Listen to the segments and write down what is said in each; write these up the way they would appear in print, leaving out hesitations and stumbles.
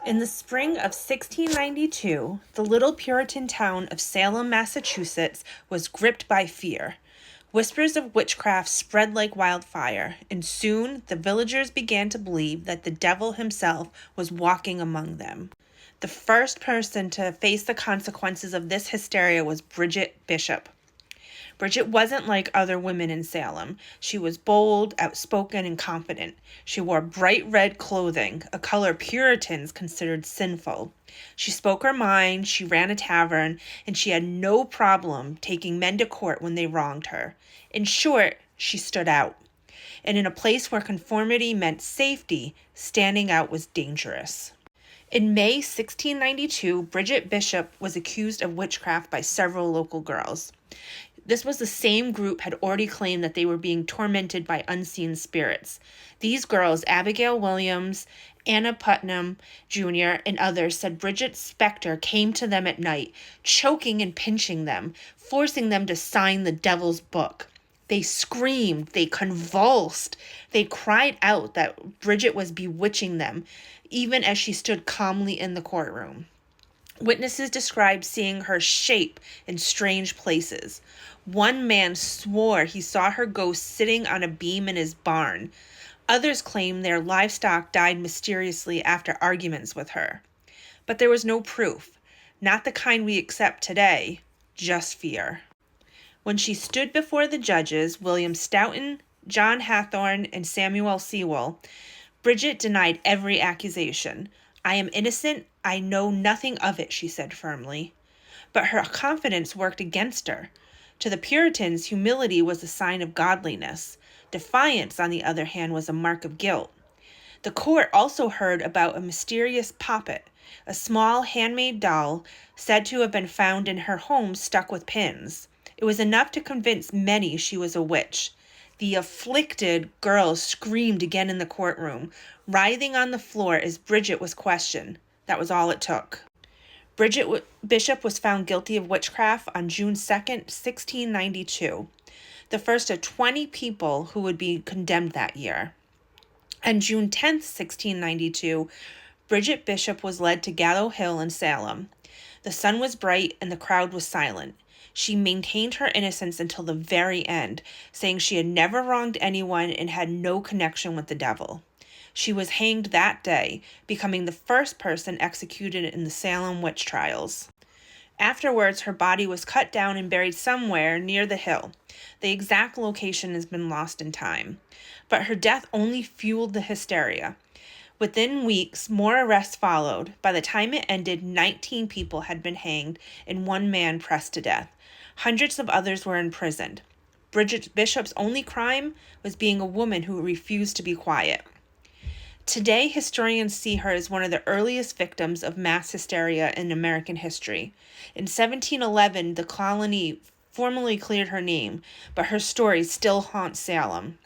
In the spring of 1692, the little Puritan town of Salem, Massachusetts, was gripped by fear. Whispers of witchcraft spread like wildfire, and soon the villagers began to believe that the devil himself was walking among them. The first person to face the consequences of this hysteria was Bridget Bishop. Bridget wasn't like other women in Salem. She was bold, outspoken, and confident. She wore bright red clothing, a color Puritans considered sinful. She spoke her mind, she ran a tavern, and she had no problem taking men to court when they wronged her. In short, she stood out. And in a place where conformity meant safety, standing out was dangerous. In May 1692, Bridget Bishop was accused of witchcraft by several local girls. This was the same group had already claimed that they were being tormented by unseen spirits. These girls, Abigail Williams, Anna Putnam Jr., and others, said Bridget's specter came to them at night, choking and pinching them, forcing them to sign the devil's book. They screamed, they convulsed, they cried out that Bridget was bewitching them, even as she stood calmly in the courtroom. Witnesses described seeing her shape in strange places. One man swore he saw her ghost sitting on a beam in his barn. Others claimed their livestock died mysteriously after arguments with her. But there was no proof, not the kind we accept today, just fear. When she stood before the judges, William Stoughton, John Hathorne, and Samuel Sewell, Bridget denied every accusation. "I am innocent. I know nothing of it," she said firmly. But her confidence worked against her. To the Puritans, humility was a sign of godliness. Defiance, on the other hand, was a mark of guilt. The court also heard about a mysterious poppet, a small handmade doll said to have been found in her home stuck with pins. It was enough to convince many she was a witch. The afflicted girls screamed again in the courtroom, writhing on the floor as Bridget was questioned. That was all it took. Bridget Bishop was found guilty of witchcraft on June 2nd, 1692, the first of 20 people who would be condemned that year. On June 10th, 1692, Bridget Bishop was led to Gallows Hill in Salem. The sun was bright and the crowd was silent. She maintained her innocence until the very end, saying she had never wronged anyone and had no connection with the devil. She was hanged that day, becoming the first person executed in the Salem Witch Trials. Afterwards, her body was cut down and buried somewhere near the hill. The exact location has been lost in time. But her death only fueled the hysteria. Within weeks, more arrests followed. By the time it ended, 19 people had been hanged and one man pressed to death. Hundreds of others were imprisoned. Bridget Bishop's only crime was being a woman who refused to be quiet. Today, historians see her as one of the earliest victims of mass hysteria in American history. In 1711, the colony formally cleared her name, but her story still haunts Salem.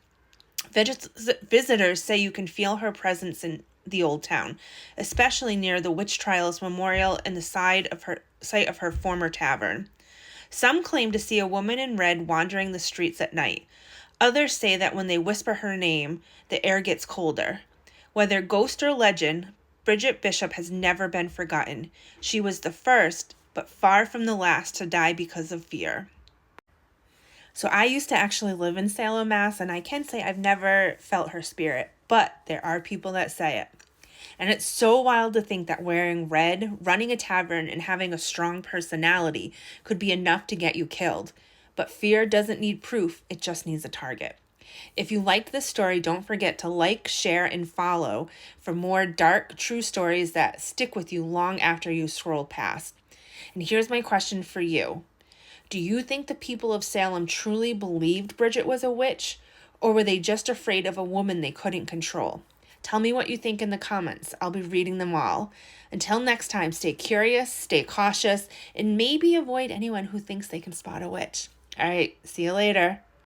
Visitors say you can feel her presence in the old town, especially near the Witch Trials Memorial and the site of her former tavern. Some claim to see a woman in red wandering the streets at night. Others say that when they whisper her name, the air gets colder. Whether ghost or legend, Bridget Bishop has never been forgotten. She was the first, but far from the last, to die because of fear. So I used to actually live in Salem, Mass, and I can say I've never felt her spirit, but there are people that say it. And it's so wild to think that wearing red, running a tavern, and having a strong personality could be enough to get you killed. But fear doesn't need proof, it just needs a target. If you liked this story, don't forget to like, share, and follow for more dark, true stories that stick with you long after you scroll past. And here's my question for you. Do you think the people of Salem truly believed Bridget was a witch, or were they just afraid of a woman they couldn't control? Tell me what you think in the comments. I'll be reading them all. Until next time, stay curious, stay cautious, and maybe avoid anyone who thinks they can spot a witch. All right, see you later.